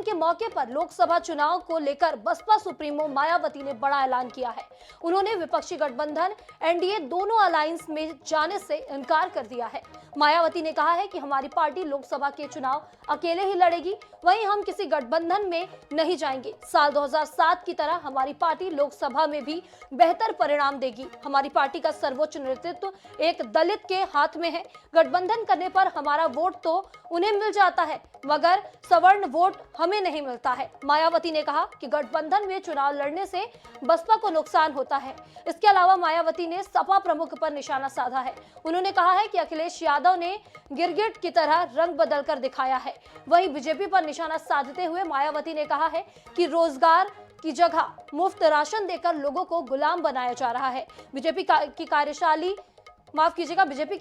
दिन के मौके पर लोकसभा चुनाव को लेकर बसपा सुप्रीमो मायावती ने बड़ा ऐलान किया है। उन्होंने विपक्षी गठबंधन एनडीए दोनों अलायंस में जाने से इनकार कर दिया है। मायावती ने कहा है कि हमारी पार्टी लोकसभा के चुनाव अकेले ही लड़ेगी, वहीं हम किसी गठबंधन में नहीं जाएंगे। साल 2007 की तरह हमारी पार्टी लोकसभा में भी बेहतर परिणाम देगी। हमारी पार्टी का सर्वोच्च नेतृत्व एक दलित के हाथ में है। गठबंधन करने पर हमारा वोट तो उन्हें मिल जाता है, मगर सवर्ण वोट हमें नहीं मिलता है। मायावती ने कहा कि गठबंधन में चुनाव लड़ने से बसपा को नुकसान होता है। इसके अलावा मायावती ने सपा प्रमुख पर निशाना साधा है। उन्होंने कहा है कि अखिलेश यादव ने गिरगिट की तरह रंग बदल कर दिखाया है। वहीं बीजेपी पर निशाना साधते हुए मायावती ने कहा है कि रोजगार की जगह मुफ्त राशन देकर लोगों को गुलाम बनाया जा रहा है। बीजेपी की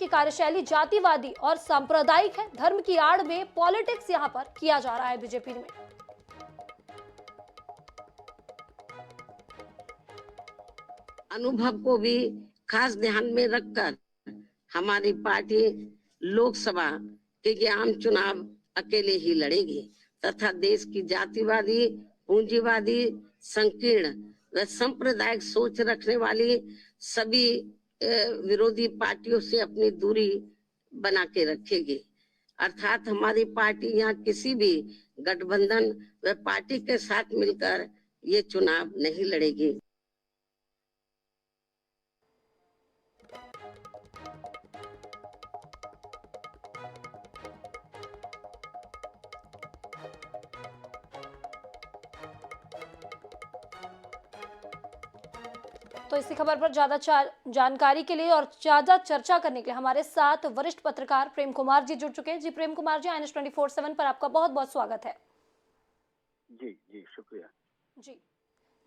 कार्यशैली जातिवादी और सांप्रदायिक है। धर्म की आड़ में पॉलिटिक्स यहां पर किया जा रहा है बीजेपी में। अनुभव को भी खास ध्यान में रखकर हमारी पार्टी लोकसभा के आम चुनाव अकेले ही लड़ेगी तथा देश की जातिवादी, पूंजीवादी, संकीर्ण व सांप्रदायिक सोच रखने वाली सभी विरोधी पार्टियों से अपनी दूरी बना के रखेगी। अर्थात हमारी पार्टी यहाँ किसी भी गठबंधन व पार्टी के साथ मिलकर ये चुनाव नहीं लड़ेगी। तो इसी खबर पर ज्यादा जानकारी के लिए और ज्यादा चर्चा करने के लिए हमारे साथ वरिष्ठ पत्रकार प्रेम कुमार जी जुड़ चुके हैं। जी प्रेम कुमार जी, INS 24/7 पर आपका बहुत बहुत स्वागत है। जी शुक्रिया।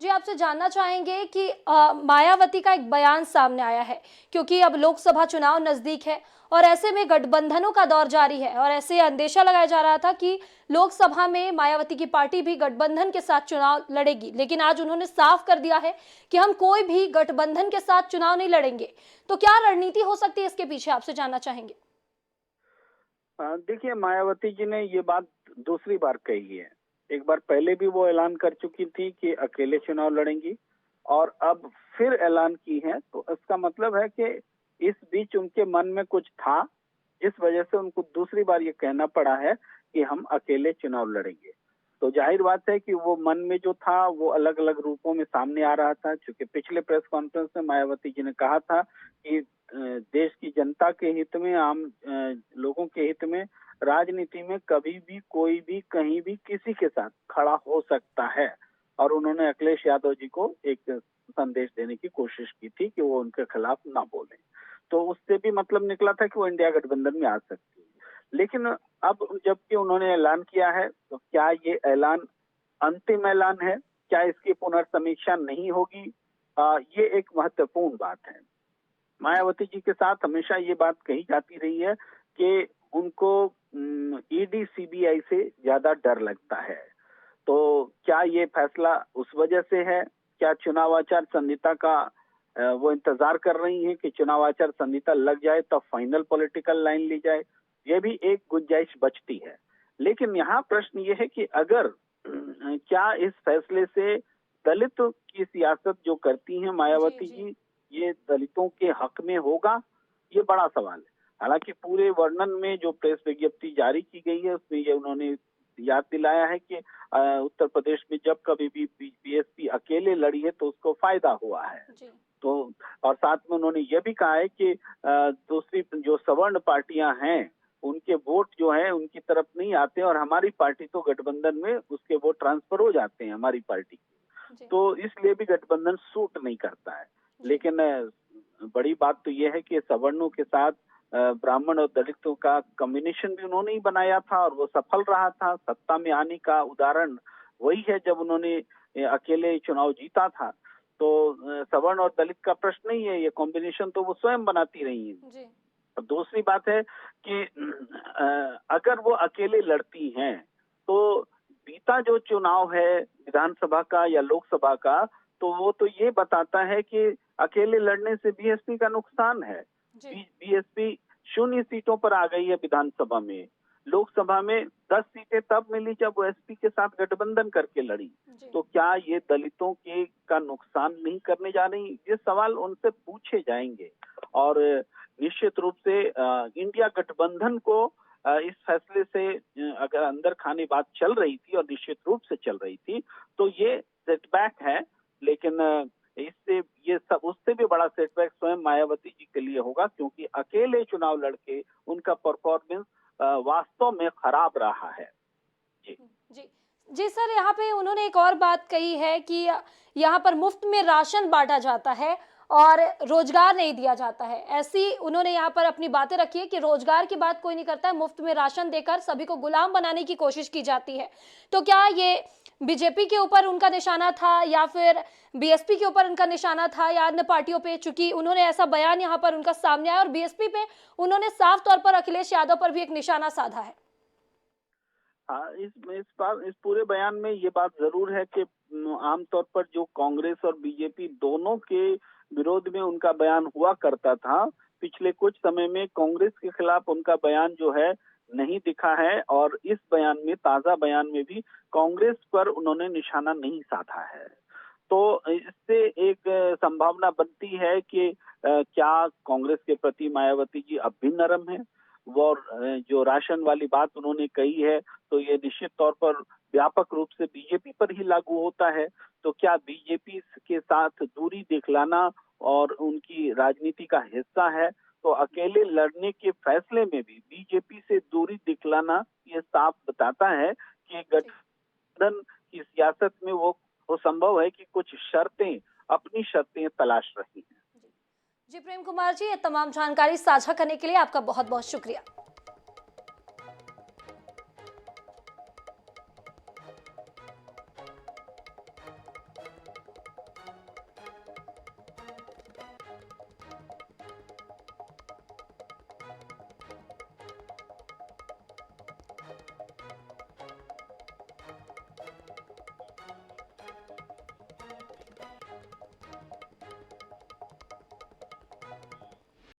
जी आपसे जानना चाहेंगे कि मायावती का एक बयान सामने आया है, क्योंकि अब लोकसभा चुनाव नजदीक है और ऐसे में गठबंधनों का दौर जारी है और ऐसे अंदेशा लगाया जा रहा था कि लोकसभा में मायावती की पार्टी भी गठबंधन के साथ चुनाव लड़ेगी, लेकिन आज उन्होंने साफ कर दिया है कि हम कोई भी गठबंधन के साथ चुनाव नहीं लड़ेंगे। तो क्या रणनीति हो सकती है इसके पीछे, आपसे जानना चाहेंगे। देखिए, मायावती जी ने ये बात दूसरी बार कही है। एक बार पहले भी वो ऐलान कर चुकी थी कि अकेले चुनाव लड़ेंगी और अब फिर ऐलान की है, तो इसका मतलब है कि इस बीच उनके मन में कुछ था, जिस वजह से उनको दूसरी बार ये कहना पड़ा है कि हम अकेले चुनाव लड़ेंगे। तो जाहिर बात है कि वो मन में जो था वो अलग अलग रूपों में सामने आ रहा था। क्योंकि पिछले प्रेस कॉन्फ्रेंस में मायावती जी ने कहा था कि देश की जनता के हित में, आम लोगों के हित में राजनीति में कभी भी कोई भी कहीं भी किसी के साथ खड़ा हो सकता है। और उन्होंने अखिलेश यादव जी को एक संदेश देने की कोशिश की थी कि वो उनके खिलाफ ना बोलें। तो उससे भी मतलब निकला था कि वो इंडिया गठबंधन में आ सकती है। लेकिन अब जबकि उन्होंने ऐलान किया है, तो क्या ये ऐलान अंतिम ऐलान है? क्या इसकी पुनर्समीक्षा नहीं होगी? ये एक महत्वपूर्ण बात है। मायावती जी के साथ हमेशा ये बात कही जाती रही है कि उनको ईडी सीबीआई से ज्यादा डर लगता है। तो क्या ये फैसला उस वजह से है? क्या चुनाव आचार संहिता का वो इंतजार कर रही हैं कि चुनाव आचार संहिता लग जाए तब फाइनल पॉलिटिकल लाइन ली जाए? ये भी एक गुंजाइश बचती है। लेकिन यहाँ प्रश्न ये है कि अगर क्या इस फैसले से दलित की सियासत जो करती हैं मायावती जी, ये दलितों के हक में होगा? ये बड़ा सवाल है। हालांकि पूरे वर्णन में जो प्रेस विज्ञप्ति जारी की गई है उसमें ये उन्होंने याद दिलाया है कि उत्तर प्रदेश में जब कभी भी बीएसपी अकेले लड़ी है तो उसको फायदा हुआ है। तो और साथ में उन्होंने ये भी कहा है कि दूसरी जो सवर्ण पार्टियां हैं उनके वोट जो है उनकी तरफ नहीं आते और हमारी पार्टी तो गठबंधन में उसके वोट ट्रांसफर हो जाते हैं हमारी पार्टी के, तो इसलिए भी गठबंधन सूट नहीं करता है। लेकिन बड़ी बात तो यह है कि सवर्णों के साथ ब्राह्मण और दलितों का कॉम्बिनेशन भी उन्होंने ही बनाया था और वो सफल रहा था। सत्ता में आने का उदाहरण वही है जब उन्होंने अकेले चुनाव जीता था। तो सवर्ण और दलित का प्रश्न नहीं है, ये कॉम्बिनेशन तो वो स्वयं बनाती रही है। दूसरी बात है कि अगर वो अकेले लड़ती हैं तो बीता जो चुनाव है विधानसभा का या लोकसभा का, तो वो तो ये बताता है कि अकेले लड़ने से बीएसपी का नुकसान है। बीएसपी 0 सीटों पर आ गई है विधानसभा में। लोकसभा में 10 सीटें तब मिली जब वो एसपी के साथ गठबंधन करके लड़ी। जी। तो क्या ये दलितों के का नुकसान नहीं करने जा रही? ये सवाल उनसे पूछे जाएंगे और निश्चित रूप से इंडिया गठबंधन को इस फैसले से अगर अंदर खानी बात चल रही थी और निश्चित रूप से चल रही थी, तो ये सेटबैक है। लेकिन इससे ये सब उससे भी बड़ा सेटबैक स्वयं मायावती जी के लिए होगा, क्योंकि अकेले चुनाव लड़के उनका परफॉर्मेंस वास्तव में खराब रहा है। जी जी जी सर, यहाँ पे उन्होंने एक और बात कही है कि यहाँ पर मुफ्त में राशन बांटा जाता है और रोजगार नहीं दिया जाता है। ऐसी उन्होंने यहाँ पर अपनी बातें रखी है कि रोजगार की बात कोई नहीं करता है, मुफ्त में राशन देकर सभी को गुलाम बनाने की कोशिश की जाती है। तो क्या ये बीजेपी के ऊपर उनका निशाना था या फिर बीएसपी के ऊपर उनका निशाना था या अन्य पार्टियों पे? चूंकि उन्होंने ऐसा बयान यहाँ पर उनका सामने आया और बीएसपी पे उन्होंने साफ तौर पर अखिलेश यादव पर भी एक निशाना साधा है। हाँ, इस पूरे बयान में ये बात जरूर है कि आमतौर पर जो कांग्रेस और बीजेपी दोनों के विरोध में उनका बयान हुआ करता था, पिछले कुछ समय में कांग्रेस के खिलाफ उनका बयान जो है नहीं दिखा है और इस बयान में, ताजा बयान में भी कांग्रेस पर उन्होंने निशाना नहीं साधा है। तो इससे एक संभावना बनती है कि क्या कांग्रेस के प्रति मायावती जी अब भी नरम है। वो जो राशन वाली बात उन्होंने कही है, तो ये निश्चित तौर पर व्यापक रूप से बीजेपी पर ही लागू होता है। तो क्या बीजेपी के साथ दूरी दिखलाना और उनकी राजनीति का हिस्सा है? तो अकेले लड़ने के फैसले में भी बीजेपी से दूरी दिखलाना ये साफ बताता है कि गठबंधन की सियासत में वो संभव है कि कुछ शर्तें, अपनी शर्तें तलाश रही हैं। जी प्रेम कुमार जी, ये तमाम जानकारी साझा करने के लिए आपका बहुत बहुत शुक्रिया।